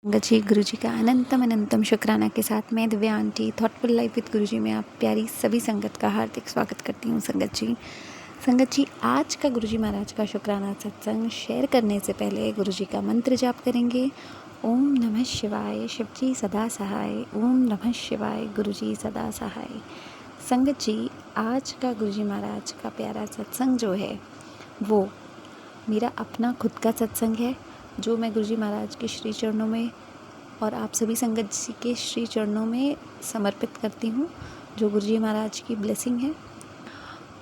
संगत जी, गुरु जी का अनंतम अनंतम शुक्राना के साथ मैं Divya aunty thoughtful life with गुरु जी में आप प्यारी सभी संगत का हार्दिक स्वागत करती हूँ। संगत जी आज का गुरु जी महाराज का शुक्राना सत्संग शेयर करने से पहले गुरु जी का मंत्र जाप करेंगे। ओम नमः शिवाय, शिव जी सदा सहाय। ओम नमः शिवाय, गुरु जी सदा सहाय। संगत जी आज का गुरु जी महाराज का प्यारा सत्संग जो है वो मेरा अपना खुद का सत्संग है, जो मैं गुरुजी महाराज के श्री चरणों में और आप सभी संगत जी के श्री चरणों में समर्पित करती हूँ। जो गुरुजी महाराज की ब्लेसिंग है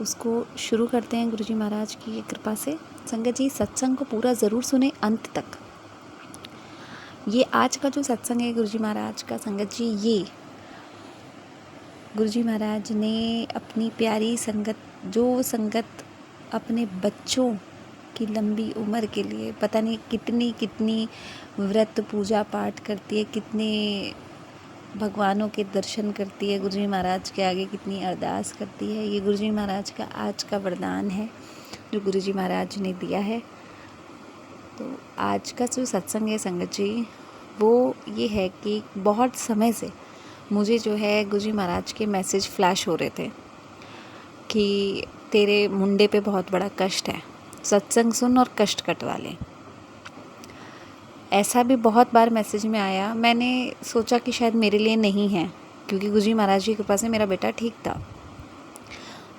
उसको शुरू करते हैं गुरुजी महाराज की कृपा से। संगत जी सत्संग को पूरा ज़रूर सुने अंत तक। ये आज का जो सत्संग है गुरुजी महाराज का, संगत जी ये गुरुजी महाराज ने अपनी प्यारी संगत, जो संगत अपने बच्चों की लंबी उम्र के लिए पता नहीं कितनी कितनी व्रत पूजा पाठ करती है, कितने भगवानों के दर्शन करती है, गुरुजी महाराज के आगे कितनी अरदास करती है। ये गुरुजी महाराज का आज का वरदान है जो गुरुजी महाराज ने दिया है। तो आज का जो सत्संग है संगत जी वो ये है कि बहुत समय से मुझे जो है गुरुजी महाराज के मैसेज फ्लैश हो रहे थे कि तेरे मुंडे पे बहुत बड़ा कष्ट है, सत्संग सुन और कष्ट कटवा ले। ऐसा भी बहुत बार मैसेज में आया। मैंने सोचा कि शायद मेरे लिए नहीं है, क्योंकि गुरुजी महाराज की कृपा से मेरा बेटा ठीक था।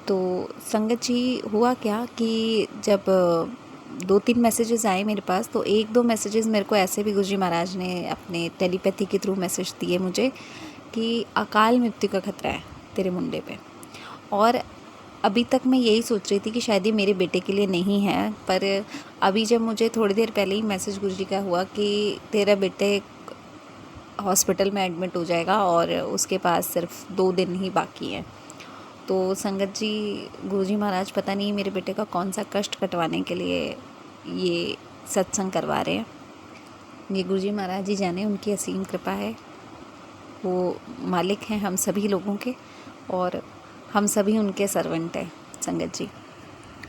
तो संगत जी हुआ क्या कि जब 2-3 मैसेजेस आए मेरे पास, तो 1-2 मैसेजेस मेरे को ऐसे भी गुरुजी महाराज ने अपने टेलीपैथी के थ्रू मैसेज दिए मुझे कि अकाल मृत्यु का खतरा है तेरे मुंडे पे। और अभी तक मैं यही सोच रही थी कि शायद ये मेरे बेटे के लिए नहीं है, पर अभी जब मुझे थोड़ी देर पहले ही मैसेज गुरुजी का हुआ कि तेरा बेटे हॉस्पिटल में एडमिट हो जाएगा और उसके पास सिर्फ 2 दिन ही बाकी हैं, तो संगत जी गुरुजी महाराज पता नहीं मेरे बेटे का कौन सा कष्ट कटवाने के लिए ये सत्संग करवा रहे हैं। ये गुरुजी महाराज जी जाने, उनकी असीम कृपा है। वो मालिक हैं हम सभी लोगों के और हम सभी उनके सर्वेंट हैं संगत जी।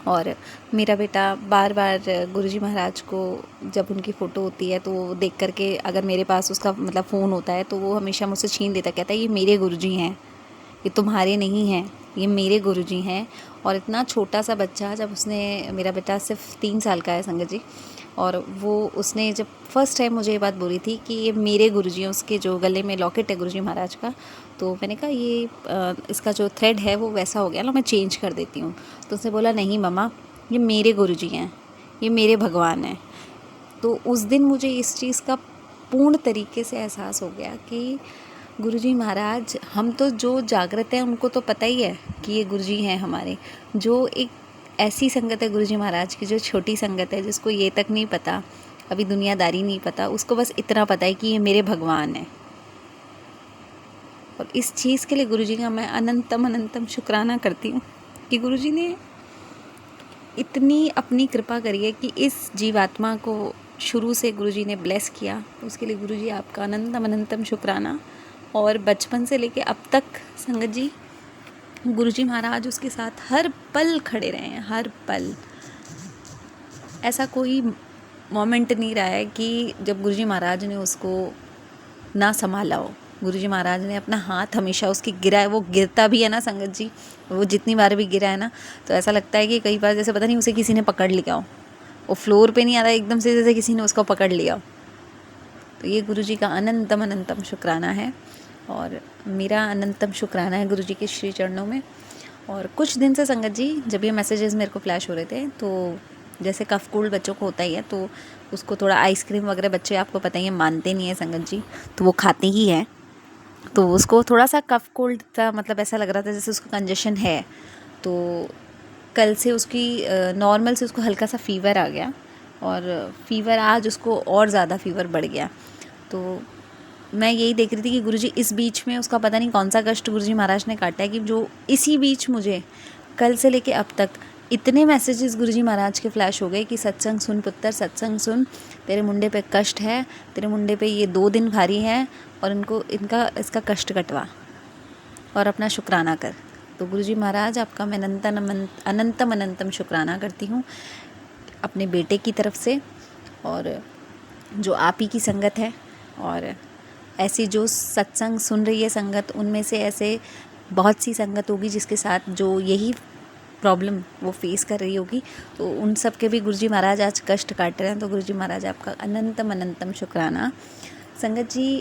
और मेरा बेटा बार बार गुरुजी महाराज को जब उनकी फ़ोटो होती है तो वो देख करके, अगर मेरे पास उसका मतलब फ़ोन होता है तो वो हमेशा मुझसे छीन लेता, कहता है ये मेरे गुरुजी हैं, ये तुम्हारे नहीं हैं, ये मेरे गुरुजी हैं। और इतना छोटा सा बच्चा, जब उसने, मेरा बेटा सिर्फ 3 साल का है संगत जी, और वो उसने जब फर्स्ट टाइम मुझे ये बात बोली थी कि ये मेरे गुरुजी हैं, उसके जो गले में लॉकेट है गुरुजी महाराज का, तो मैंने कहा ये इसका जो थ्रेड है वो वैसा हो गया ना, मैं चेंज कर देती हूँ। तो उसने बोला नहीं मम्मा, ये मेरे गुरुजी हैं, ये मेरे भगवान हैं। तो उस दिन मुझे इस चीज़ का पूर्ण तरीके से एहसास हो गया कि गुरुजी महाराज, हम तो जो जागृत हैं उनको तो पता ही है कि ये गुरुजी हैं हमारे। जो एक ऐसी संगत है गुरुजी महाराज की, जो छोटी संगत है, जिसको ये तक नहीं पता, अभी दुनियादारी नहीं पता, उसको बस इतना पता है कि ये मेरे भगवान हैं। और इस चीज़ के लिए गुरुजी का मैं अनंतम अनंतम शुक्राना करती हूँ कि गुरुजी ने इतनी अपनी कृपा करी है कि इस जीवात्मा को शुरू से गुरुजी ने ब्लेस किया। उसके लिए गुरुजी आपका अनंतम अनंतम शुक्राना। और बचपन से लेके अब तक संगत जी गुरुजी महाराज उसके साथ हर पल खड़े रहे हैं, हर पल। ऐसा कोई मोमेंट नहीं रहा है कि जब गुरुजी महाराज ने उसको ना संभाला हो। गुरुजी महाराज ने अपना हाथ हमेशा उसकी गिरा है। वो गिरता भी है ना संगत जी, वो जितनी बार भी गिरा है ना, तो ऐसा लगता है कि कई बार जैसे पता नहीं उसे किसी ने पकड़ लिया हो। वो फ्लोर पे नहीं आ रहा एकदम से, जैसे किसी ने उसको पकड़ लिया हो। तो ये गुरुजी का अनंतम अनंतम शुक्राना है और मेरा अनंतम शुक्राना है गुरुजी के श्री चरणों में। और कुछ दिन से संगत जी जब ये मैसेजेस मेरे को फ्लैश हो रहे थे, तो जैसे कफ कोल्ड बच्चों को होता ही है, तो उसको थोड़ा आइसक्रीम वगैरह, बच्चे आपको पता ही है मानते नहीं है संगत जी, तो वो खाते ही हैं। तो उसको थोड़ा सा कफ कोल्ड था, मतलब ऐसा लग रहा था जैसे उसको कंजेशन है। तो कल से उसकी नॉर्मल से उसको हल्का सा फ़ीवर आ गया, और फ़ीवर आज उसको और ज़्यादा फ़ीवर बढ़ गया। तो मैं यही देख रही थी कि गुरुजी इस बीच में उसका पता नहीं कौन सा कष्ट गुरुजी महाराज ने काटा है कि जो इसी बीच मुझे कल से लेके अब तक इतने मैसेजेस गुरुजी महाराज के फ्लैश हो गए कि सत्संग सुन पुत्र, सत्संग सुन, तेरे मुंडे पे कष्ट है, तेरे मुंडे पे ये 2 दिन भारी है, और इसका कष्ट कटवा और अपना शुक्राना कर। तो गुरुजी महाराज आपका मैं अनंतम अनंतम शुक्राना करती हूँ अपने बेटे की तरफ से, और जो आप ही की संगत है और ऐसी जो सत्संग सुन रही है संगत, उनमें से ऐसे बहुत सी संगत होगी जिसके साथ जो यही प्रॉब्लम वो फेस कर रही होगी। तो उन सब के भी गुरुजी महाराज आज कष्ट काट रहे हैं। तो गुरुजी महाराज आपका अनंतम अनंतम शुक्राना। संगत जी,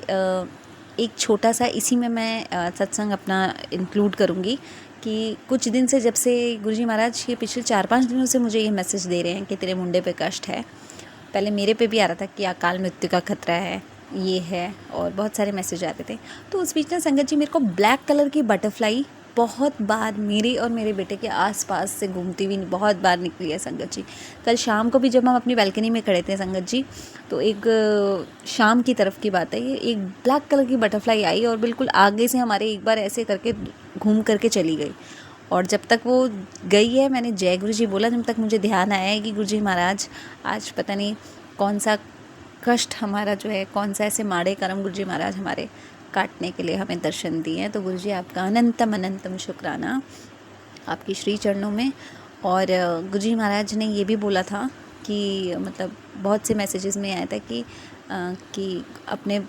एक छोटा सा इसी में मैं सत्संग अपना इंक्लूड करूँगी कि कुछ दिन से, जब से गुरुजी महाराज ये पिछले 4-5 दिनों से मुझे ये मैसेज दे रहे हैं कि तेरे मुंडे पे कष्ट है। पहले मेरे पे भी आ रहा था कि अकाल मृत्यु का खतरा है, ये है, और बहुत सारे मैसेज आते थे। तो उस बीच में संगत जी मेरे को ब्लैक कलर की बटरफ्लाई बहुत बार मेरे और मेरे बेटे के आसपास से घूमती हुई बहुत बार निकली है संगत जी। कल शाम को भी जब हम अपनी बालकनी में खड़े थे संगत जी, तो एक शाम की तरफ की बात है, ये एक ब्लैक कलर की बटरफ्लाई आई और बिल्कुल आगे से हमारे एक बार ऐसे करके घूम करके चली गई। और जब तक वो गई है, मैंने जय गुरु जी बोला, जब तक मुझे ध्यान आया है कि गुरु जी महाराज आज पता नहीं कौन सा कष्ट हमारा जो है, कौन सा ऐसे माड़े कर्म गुरु जी महाराज हमारे काटने के लिए हमें दर्शन दिए हैं। तो गुरु जी आपका अनंतम अनंतम शुक्राना आपकी श्री चरणों में। और गुरु जी महाराज ने ये भी बोला था कि मतलब बहुत से मैसेजेस में आया था कि अपने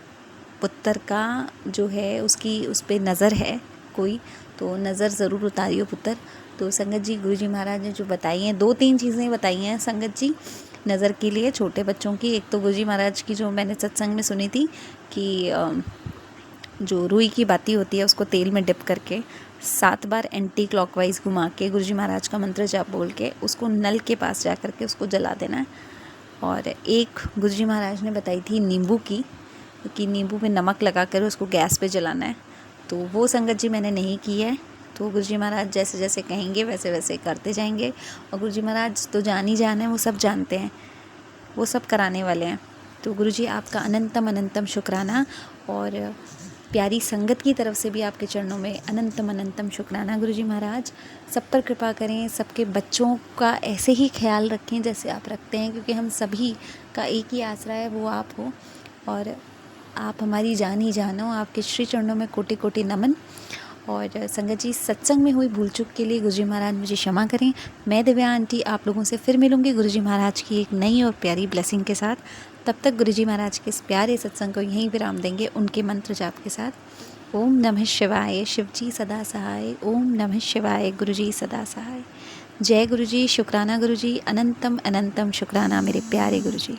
पुत्र का जो है उसकी उस पर नज़र है कोई, तो नज़र ज़रूर उतारियो पुत्र। तो संगत जी गुरु जी महाराज ने जो बताई हैं, 2-3 चीज़ें बताई हैं संगत जी नज़र के लिए छोटे बच्चों की। एक तो गुरु जी महाराज की जो मैंने सत्संग में सुनी थी कि जो रुई की बाती होती है उसको तेल में डिप करके 7 बार एंटी क्लॉकवाइज घुमा के गुरु जी महाराज का मंत्र जाप बोल के उसको नल के पास जा कर के उसको जला देना है। और एक गुरु जी महाराज ने बताई थी नींबू की, कि नींबू में नमक लगा कर उसको गैस पे जलाना है। तो वो संगत जी मैंने नहीं की है। तो गुरु जी महाराज जैसे जैसे कहेंगे वैसे वैसे करते जाएंगे। और गुरु जी महाराज तो जान ही जान है, वो सब जानते हैं, वो सब कराने वाले हैं। तो गुरु जी आपका अनंतम अनंतम शुक्राना। और प्यारी संगत की तरफ से भी आपके चरणों में अनंतम अनंतम शुक्राना। गुरु जी महाराज सब पर कृपा करें, सबके बच्चों का ऐसे ही ख्याल रखें जैसे आप रखते हैं, क्योंकि हम सभी का एक ही आसरा है, वो आप हो। और आप हमारी जान ही जानो, आपके श्री चरणों में कोटि कोटि नमन। और संगत जी सत्संग में हुई भूल चूक के लिए गुरु जी महाराज मुझे क्षमा करें। मैं दिव्या आंटी आप लोगों से फिर मिलूंगी गुरु जी महाराज की एक नई और प्यारी ब्लेसिंग के साथ। तब तक गुरु जी महाराज के इस प्यारे सत्संग को यहीं विराम देंगे उनके मंत्र जाप के साथ। ओम नमः शिवाय, शिव जी सदा सहाय। ओम नमः शिवाय, गुरु जी सदा सहाय। जय गुरु जी, शुक्राना गुरु जी, अनंतम अनंतम शुक्राना मेरे प्यारे गुरु जी।